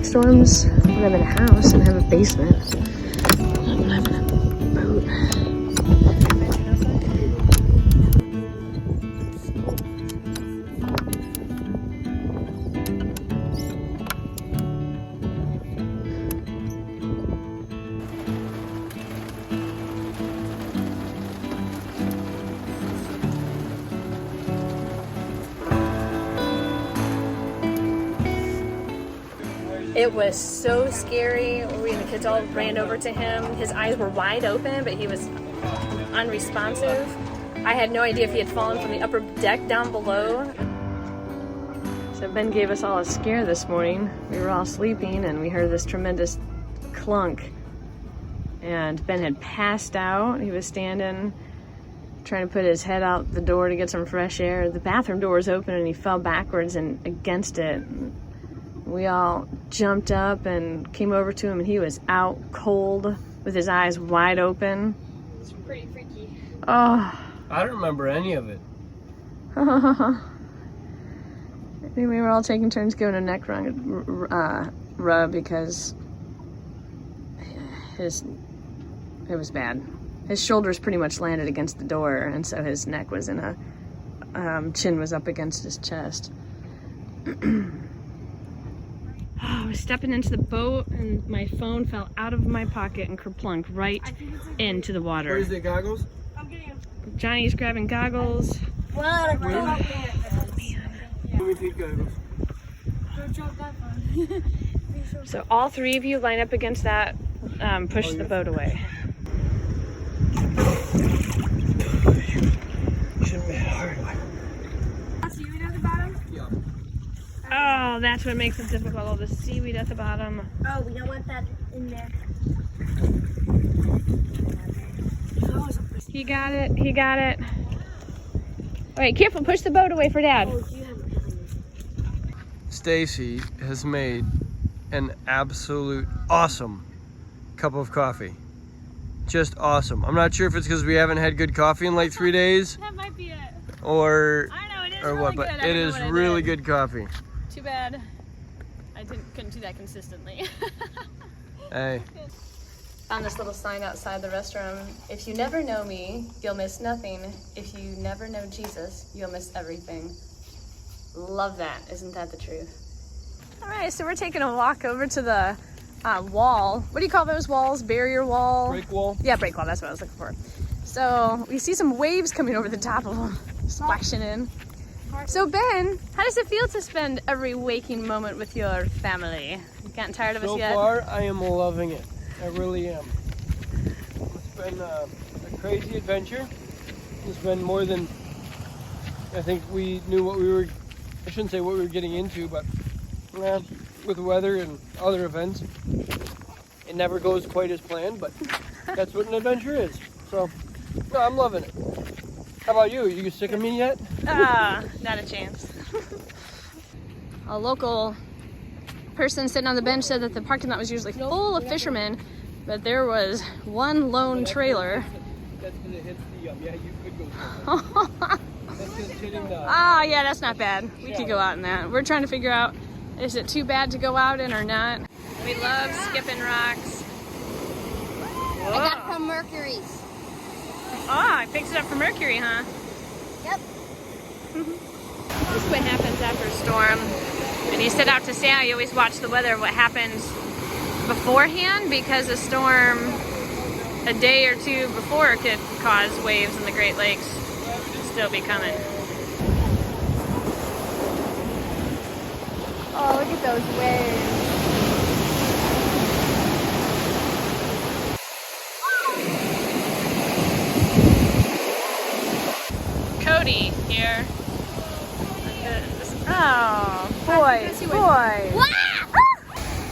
like storms when I'm in a house and have a basement. When I'm in a boat. It was so scary. We and the kids all ran over to him. His eyes were wide open, but he was unresponsive. I had no idea if he had fallen from the upper deck down below. So Ben gave us all a scare this morning. We were all sleeping and we heard this tremendous clunk. And Ben had passed out. He was standing, trying to put his head out the door to get some fresh air. The bathroom door was open and he fell backwards and against it. We all jumped up and came over to him and he was out cold with his eyes wide open. It's pretty freaky. Oh. I don't remember any of it. We were all taking turns giving a neck rub because it was bad. His shoulders pretty much landed against the door and so his neck was in a, chin was up against his chest. I was stepping into the boat and my phone fell out of my pocket and kerplunk right into the water. Where's the goggles? I'm getting them. Johnny's grabbing goggles. What? Man. Let me take goggles. Don't drop that phone. So all three of you line up against that, push the boat away. Shouldn't be hard. Seaweed at the bottom? Yeah. Oh, that's what makes it difficult. All the seaweed at the bottom. Oh, we don't want that in there. He got it. He got it. All right, careful. Push the boat away for Dad. Stacy has made an absolute awesome cup of coffee. Just awesome. I'm not sure if it's because we haven't had good coffee in like 3 days. That might be it. Or I know, it is or really what, but good. I it don't know is what I really did. good coffee. Too bad I couldn't do that consistently. Hey. Found this little sign outside the restroom. If you never know me, you'll miss nothing. If you never know Jesus, you'll miss everything. Love that. Isn't that the truth? All right, so we're taking a walk over to the wall. What do you call those walls? Barrier wall? Break wall? Yeah, break wall. That's what I was looking for. So we see some waves coming over the top of them, splashing in. So Ben, how does it feel to spend every waking moment with your family? You gotten tired of us yet? So far, I am loving it. I really am. It's been a crazy adventure. It's been more than I think we knew what we were, I shouldn't say what we were getting into, but with weather and other events, it never goes quite as planned, but that's what an adventure is. So, no, I'm loving it. How about you? You sick of me yet? Not a chance. A local person sitting on the bench said that the parking lot was usually full of fishermen, but there was one lone trailer. That's because it hits the, yeah, you could go. That's because it's hitting the... Ah, yeah, that's not bad. We could go out in that. We're trying to figure out, is it too bad to go out in or not? We love skipping rocks. I got from Mercury's. Ah, I picked it up from Mercury, huh? Yep. This is what happens after a storm. When you set out to sail, you always watch the weather, what happens beforehand, because a storm a day or two before could cause waves in the Great Lakes still be coming. Oh, look at those waves. Cody here. Oh, boy.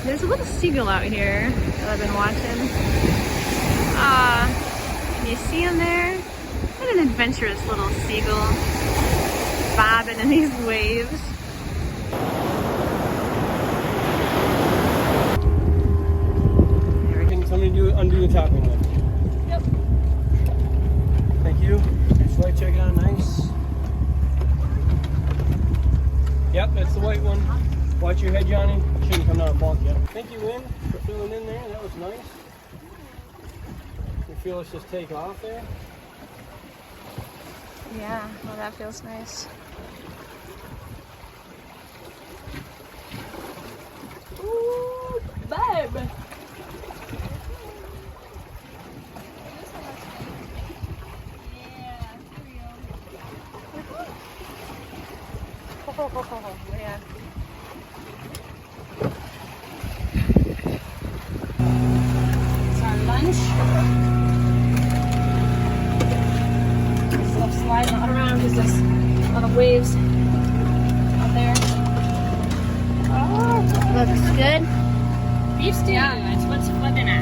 There's a little seagull out here that I've been watching. Can you see him there? What an adventurous little seagull bobbing in these waves. Can somebody undo the topping one? Yep. Thank you. Just light check on nice. Yep, that's the white one. Watch your head, Johnny. Shouldn't come down a bulk yet. Thank you, Lynn, for filling in there. That was nice. You feel us just take off there? Yeah, well, that feels nice. Ooh, babe. Yeah. It's our lunch. Stuff sliding around because there's a lot of waves out there. Oh, Looks good. Beef stew. Yeah. It's what's for dinner.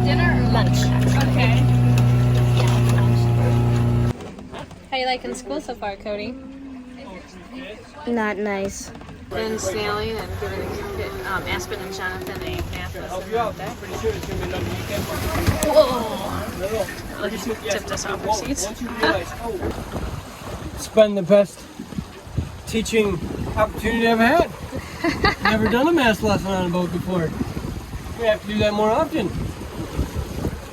Dinner or lunch? Okay. How you liking school so far, Cody? Not nice. Been sailing and giving Aspen and Jonathan a math Help lesson. you out. I'm pretty sure it's going to be another weekend. Whoa! Like Tipped us off our seats. Once you realize, it's been the best teaching opportunity I've had. Never done a math lesson on a boat before. We have to do that more often.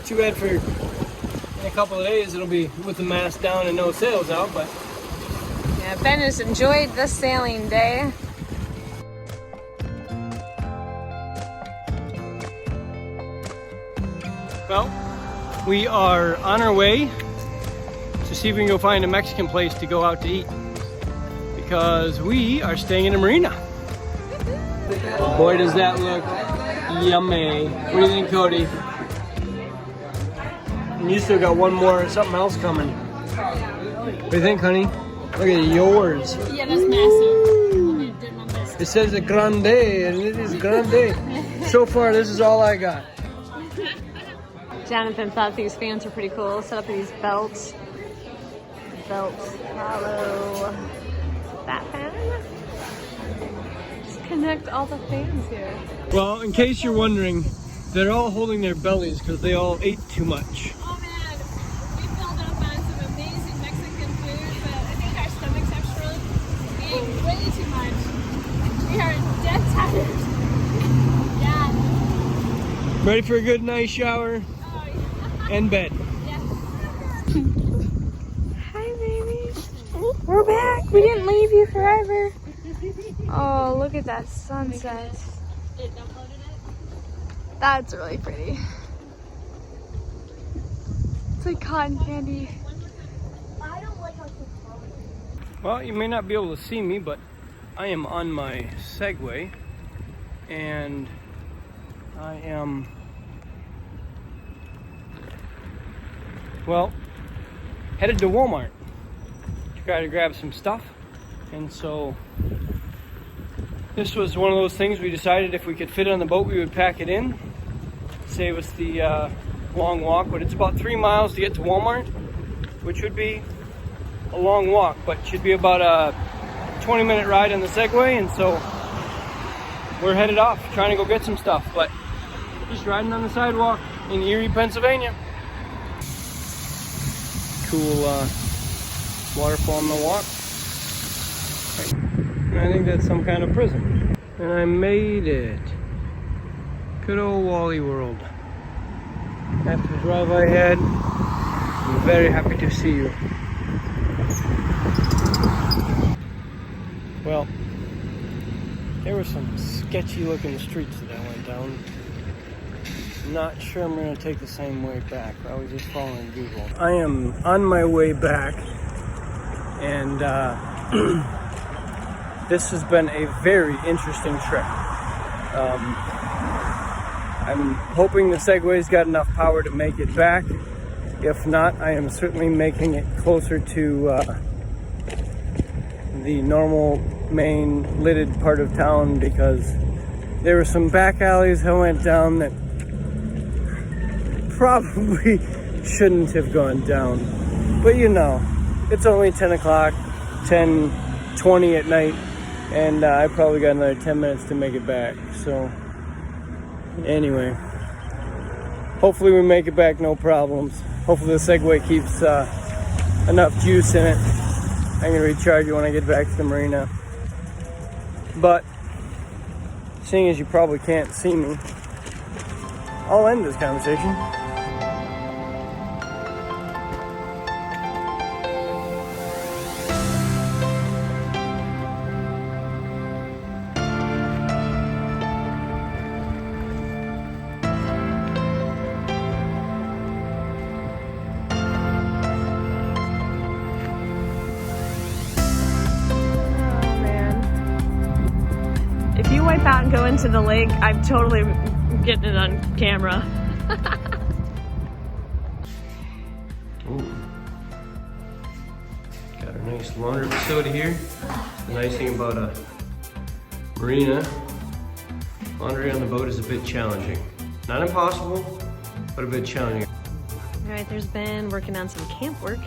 Too bad for in a couple of days it'll be with the mast down and no sails out, but Yeah, Ben has enjoyed the sailing day. well, we are on our way to see if we can go find a Mexican place to go out to eat because we are staying in a marina. Boy, does that look yummy. What do you think, Cody? And you still got one more, something else coming. What do you think, honey? Look at yours. Yeah, that's massive. It says a grande, and it is grande. So far, this is all I got. Jonathan thought these fans were pretty cool. Set up these belts. Belts follow that fan. Just connect all the fans here. Well, in case you're wondering, they're all holding their bellies because they all ate too much. Oh man, we filled up on some amazing Mexican food, but I think our stomachs actually ate way too much. We are dead tired. Yeah. Ready for a good nice shower Oh yeah. and bed. Yeah. Hi, baby. We're back. We didn't leave you forever. Oh, look at that sunset. It uploaded it. That's really pretty. It's like cotton candy. I don't like how it's Well, you may not be able to see me, but I am on my Segway, and I am, well, headed to Walmart to try to grab some stuff. And so this was one of those things we decided if we could fit it on the boat, we would pack it in, save us the long walk. But it's about 3 miles to get to Walmart, which would be a long walk, but should be about a 20-minute ride on the Segway. And so we're headed off trying to go get some stuff, but just riding on the sidewalk in Erie, Pennsylvania. Cool waterfall on the walk. I think that's some kind of prison. And I made it. Good old Wally World. After the drive I had, I'm very happy to see you. Well, there were some sketchy looking streets that I went down. Not sure I'm going to take the same way back. I was just following Google. I am on my way back, and this has been a very interesting trip. I'm hoping the Segway's got enough power to make it back. If not, I am certainly making it closer to the normal main lidded part of town, because there were some back alleys I went down that probably shouldn't have gone down. But you know, it's only 10 o'clock, 10:20 at night, and I probably got another 10 minutes to make it back. So anyway, hopefully we make it back no problems. Hopefully the Segway keeps enough juice in it. I'm gonna recharge it when I get back to the marina. But seeing as you probably can't see me, I'll end this conversation. If you wipe out and go into the lake, I'm totally getting it on camera. Ooh. Got a nice laundry facility here. The nice thing about a marina, laundry on the boat is a bit challenging. Not impossible, but a bit challenging. All right, there's Ben working on some camp work.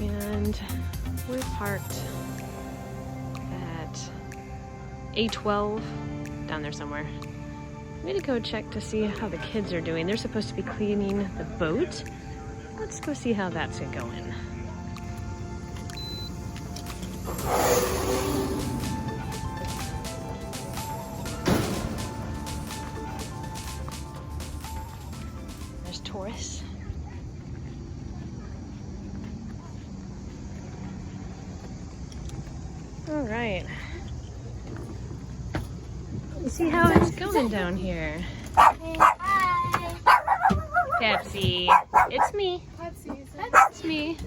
And we're parked at A12 down there somewhere. I'm gonna go check to see how the kids are doing. They're supposed to be cleaning the boat. Let's go see how that's going. There's Taurus. All right. Let's see how it's going down here. Pepsi. It's me. It's me.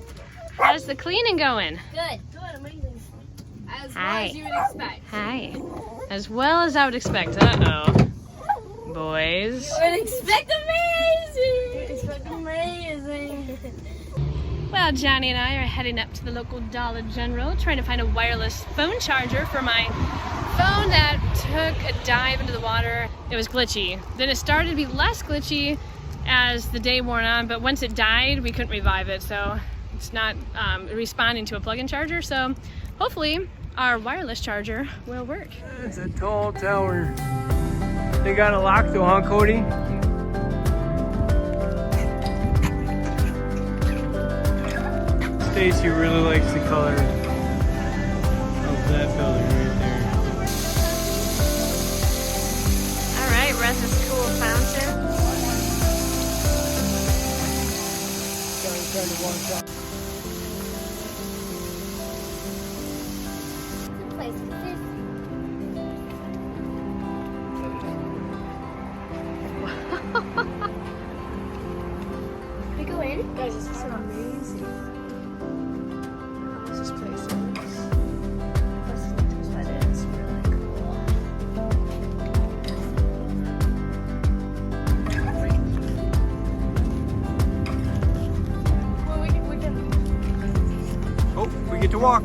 How's the cleaning going? Good. Good, amazing. As Hi. well as you would expect. Hi. As well as I would expect. Uh-oh. Boys. You would expect amazing. It's amazing. Well, Johnny and I are heading up to the local Dollar General trying to find a wireless phone charger for my phone that took a dive into the water. It was glitchy. Then it started to be less glitchy as the day wore on, but once it died, we couldn't revive it, so it's not responding to a plug-in charger, so hopefully our wireless charger will work. It's a tall tower. They got it locked though, huh, Cody? Stacy really likes the color of that building right there. All right, we're at the school fountain. Johnny's trying to watch out. We go in? Guys, this is so amazing. How this place is. But it's really cool. Well, we can. Oh, we get to walk.